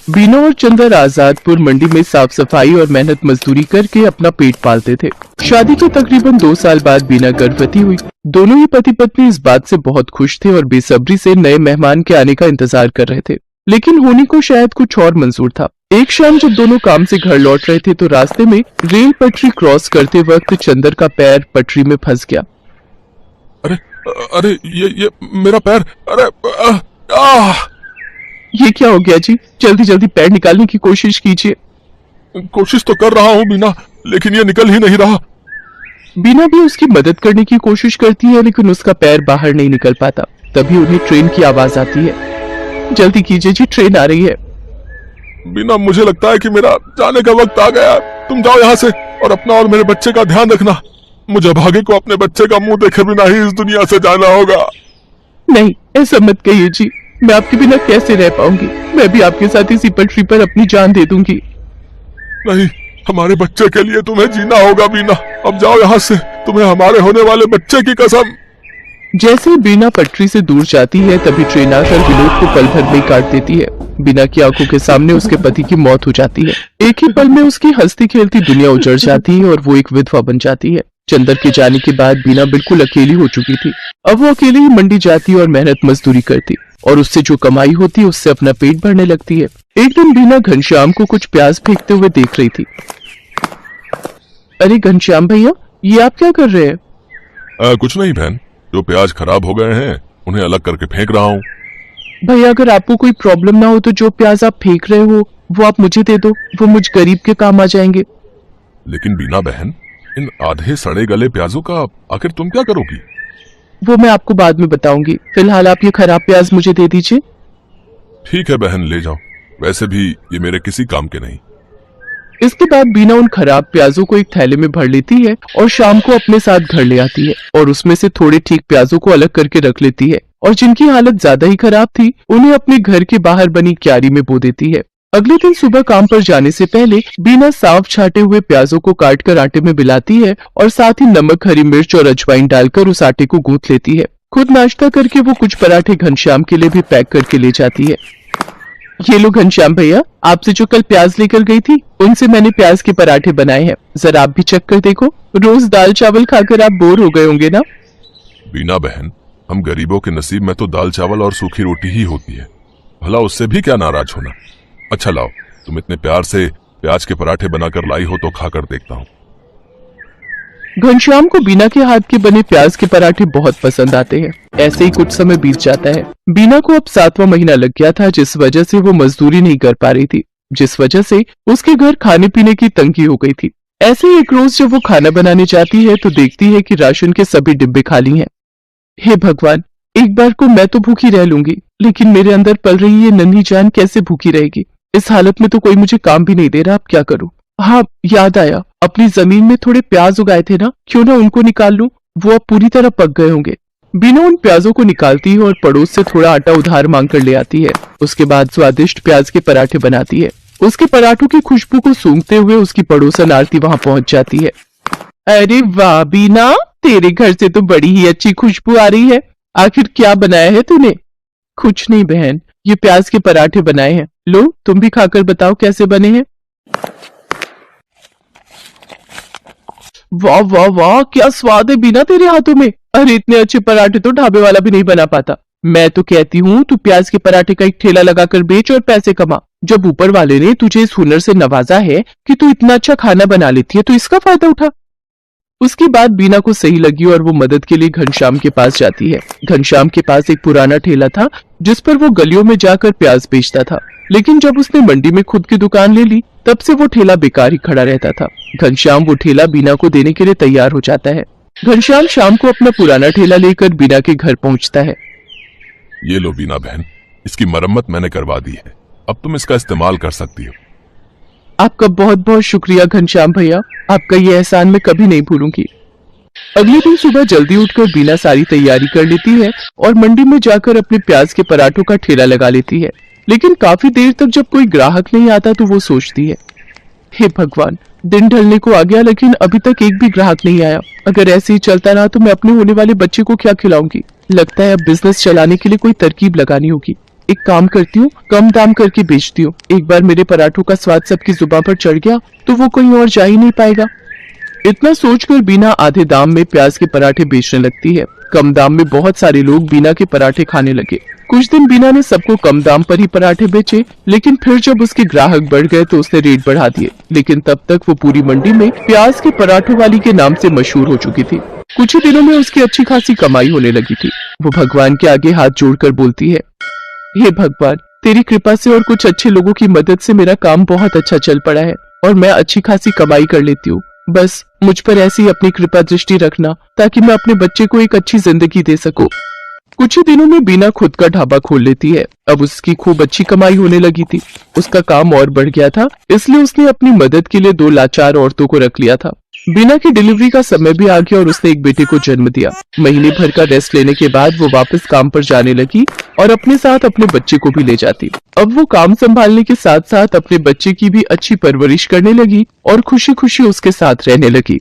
बीना और चंदर आजादपुर मंडी में साफ सफाई और मेहनत मजदूरी करके अपना पेट पालते थे। शादी के तकरीबन 2 साल बाद बीना गर्भवती हुई। दोनों ही पति पत्नी इस बात से बहुत खुश थे और बेसब्री से नए मेहमान के आने का इंतजार कर रहे थे, लेकिन होनी को शायद कुछ और मंजूर था। एक शाम जब दोनों काम से घर लौट रहे थे तो रास्ते में रेल पटरी क्रॉस करते वक्त चंदर का पैर पटरी में फंस गया। अरे अरे ये मेरा पैर, अरे ये क्या हो गया जी? जल्दी जल्दी पैर निकालने की कोशिश कीजिए। कोशिश तो कर रहा हूँ बीना, लेकिन ये निकल ही नहीं रहा। बीना भी उसकी मदद करने की कोशिश करती है, लेकिन उसका पैर बाहर नहीं निकल पाता। तभी उन्हें ट्रेन की आवाज आती है। जल्दी कीजिए जी, ट्रेन आ रही है। बीना, मुझे लगता है कि मेरा जाने का वक्त आ गया। तुम जाओ यहाँ से और अपना और मेरे बच्चे का ध्यान रखना। मुझे भागे को अपने बच्चे का मुंह देखे बिना ही इस दुनिया से जाना होगा। नहीं, ऐसा मत कहिए जी, मैं आपके बिना कैसे रह पाऊंगी? मैं भी आपके साथ इसी पटरी पर अपनी जान दे दूंगी। नहीं, हमारे बच्चे के लिए तुम्हें जीना होगा बीना। अब जाओ यहाँ से, तुम्हें हमारे होने वाले बच्चे की कसम। जैसे ही बीना पटरी से दूर जाती है तभी ट्रेन आकर विनोद को पल भर में काट देती है। बीना की आंखों के सामने उसके पति की मौत हो जाती है। एक ही पल में उसकी हंसती खेलती दुनिया उजड़ जाती है और वो एक विधवा बन जाती है। चंदर के जाने के बाद बीना बिल्कुल अकेली हो चुकी थी। अब वो अकेली ही मंडी जाती और मेहनत मजदूरी करती और उससे जो कमाई होती उससे अपना पेट भरने लगती है। एक दिन बीना घनश्याम को कुछ प्याज फेंकते हुए देख रही थी। अरे घनश्याम भैया, ये आप क्या कर रहे हैं? कुछ नहीं बहन, जो प्याज खराब हो गए हैं उन्हें अलग करके फेंक रहा हूँ। भैया, अगर आपको कोई प्रॉब्लम ना हो तो जो प्याज आप फेंक रहे हो वो आप मुझे दे दो, वो मुझ गरीब के काम आ जाएंगे। लेकिन बीना बहन, इन आधे सड़े गले प्याजों का आखिर तुम क्या करोगी? वो मैं आपको बाद में बताऊंगी, फिलहाल आप ये खराब प्याज मुझे दे दीजिए। ठीक है बहन, ले जाओ। वैसे भी ये मेरे किसी काम के नहीं। इसके बाद बीना उन खराब प्याजों को एक थैले में भर लेती है और शाम को अपने साथ घर ले आती है और उसमें से थोड़े ठीक प्याजों को अलग करके रख लेती है और जिनकी हालत ज्यादा ही खराब थी उन्हें अपने घर के बाहर बनी क्यारी में बो देती है। अगले दिन सुबह काम पर जाने से पहले बीना साफ छाटे हुए प्याजों को काटकर आटे में मिलाती है और साथ ही नमक, हरी मिर्च और अजवाइन डालकर उस आटे को गूंथ लेती है। खुद नाश्ता करके वो कुछ पराठे घनश्याम के लिए भी पैक करके ले जाती है। ये लो घनश्याम भैया, आपसे जो कल प्याज लेकर गई थी उनसे मैंने प्याज के पराठे बनाए हैं, जरा आप भी चख कर देखो। रोज दाल चावल खाकर आप बोर हो गए होंगे ना? बीना बहन, हम गरीबों के नसीब में तो दाल चावल और सूखी रोटी ही होती है, भला उससे भी क्या नाराज होना। अच्छा लाओ, तुम इतने प्यार से प्याज के पराठे बनाकर लाई हो तो खाकर देखता हूँ। घनश्याम को बीना के हाथ के बने प्याज के पराठे बहुत पसंद आते हैं। ऐसे ही कुछ समय बीत जाता है। बीना को अब 7वां महीना लग गया था, जिस वजह से वो मजदूरी नहीं कर पा रही थी, जिस वजह से उसके घर खाने पीने की तंगी हो गई थी। ऐसे ही एक रोज जब वो खाना बनाने जाती है तो देखती है कि राशन के सभी डिब्बे खाली हैं। हे भगवान, एक बार को मैं तो भूखी रह लूंगी, लेकिन मेरे अंदर पल रही ये नन्ही जान कैसे भूखी रहेगी? इस हालत में तो कोई मुझे काम भी नहीं दे रहा, अब क्या करूं? हाँ, याद आया, अपनी जमीन में थोड़े प्याज उगाए थे ना, क्यों ना उनको निकाल लूं, वो अब पूरी तरह पक गए होंगे। बीना उन प्याजों को निकालती है और पड़ोस से थोड़ा आटा उधार मांग कर ले आती है। उसके बाद स्वादिष्ट प्याज के पराठे बनाती है। उसके पराठों की खुशबू को सूंघते हुए उसकी पड़ोसन आरती वहां पहुंच जाती है। अरे वाह बीना, तेरे घर से तो बड़ी ही अच्छी खुशबू आ रही है। आखिर क्या बनाया है तूने? कुछ नहीं बहन, ये प्याज के पराठे बनाए हैं। लो, तुम भी खाकर बताओ कैसे बने हैं। वाह वाह वाह, क्या स्वाद है बीना तेरे हाथों में। अरे इतने अच्छे पराठे तो ढाबे वाला भी नहीं बना पाता। मैं तो कहती हूँ तू प्याज के पराठे का एक ठेला लगाकर बेच और पैसे कमा। जब ऊपर वाले ने तुझे इस हुनर से नवाजा है कि तू इतना अच्छा खाना बना लेती है तो इसका फायदा उठा। उसकी बात बीना को सही लगी और वो मदद के लिए घनश्याम के पास जाती है। घनश्याम के पास एक पुराना ठेला था जिस पर वो गलियों में जाकर प्याज बेचता था, लेकिन जब उसने मंडी में खुद की दुकान ले ली तब से वो ठेला बेकार ही खड़ा रहता था। घनश्याम वो ठेला बीना को देने के लिए तैयार हो जाता है। घनश्याम शाम को अपना पुराना ठेला लेकर बीना के घर पहुंचता है। ये लो बीना बहन, इसकी मरम्मत मैंने करवा दी है, अब तुम इसका इस्तेमाल कर सकती हो। आपका बहुत बहुत शुक्रिया घनश्याम भैया, आपका ये एहसान मैं कभी नहीं भूलूंगी। अगले दिन सुबह जल्दी उठकर बीना सारी तैयारी कर लेती है और मंडी में जाकर अपने प्याज के पराठों का ठेला लगा लेती है। लेकिन काफी देर तक जब कोई ग्राहक नहीं आता तो वो सोचती है, हे भगवान, दिन ढलने को आ गया लेकिन अभी तक एक भी ग्राहक नहीं आया। अगर ऐसे ही चलता रहा तो मैं अपने होने वाले बच्चे को क्या खिलाऊंगी? लगता है अब बिजनेस चलाने के लिए कोई तरकीब लगानी होगी। एक काम करती हूँ, कम दाम करके बेचती हूँ। एक बार मेरे पराठों का स्वाद सबकी जुबान पर चढ़ गया तो वो कहीं और जा ही नहीं पाएगा। इतना सोचकर बीना आधे दाम में प्याज के पराठे बेचने लगती है। कम दाम में बहुत सारे लोग बीना के पराठे खाने लगे। कुछ दिन बीना ने सबको कम दाम पर ही पराठे बेचे, लेकिन फिर जब उसके ग्राहक बढ़ गए तो उसने रेट बढ़ा दिए। लेकिन तब तक वो पूरी मंडी में प्याज के पराठों वाली के नाम से मशहूर हो चुकी थी। कुछ ही दिनों में उसकी अच्छी खासी कमाई होने लगी थी। वो भगवान के आगे हाथ जोड़कर बोलती है, हे भगवान, तेरी कृपा से और कुछ अच्छे लोगों की मदद से मेरा काम बहुत अच्छा चल पड़ा है और मैं अच्छी खासी कमाई कर लेती हूँ। बस मुझ पर ऐसी ही अपनी कृपा दृष्टि रखना ताकि मैं अपने बच्चे को एक अच्छी जिंदगी दे सकूं। कुछ ही दिनों में बीना खुद का ढाबा खोल लेती है। अब उसकी खूब अच्छी कमाई होने लगी थी। उसका काम और बढ़ गया था, इसलिए उसने अपनी मदद के लिए 2 लाचार औरतों को रख लिया था। बीना की डिलीवरी का समय भी आ गया और उसने एक बेटे को जन्म दिया। महीने भर का रेस्ट लेने के बाद वो वापस काम पर जाने लगी और अपने साथ अपने बच्चे को भी ले जाती। अब वो काम संभालने के साथ साथ अपने बच्चे की भी अच्छी परवरिश करने लगी और खुशी खुशी उसके साथ रहने लगी।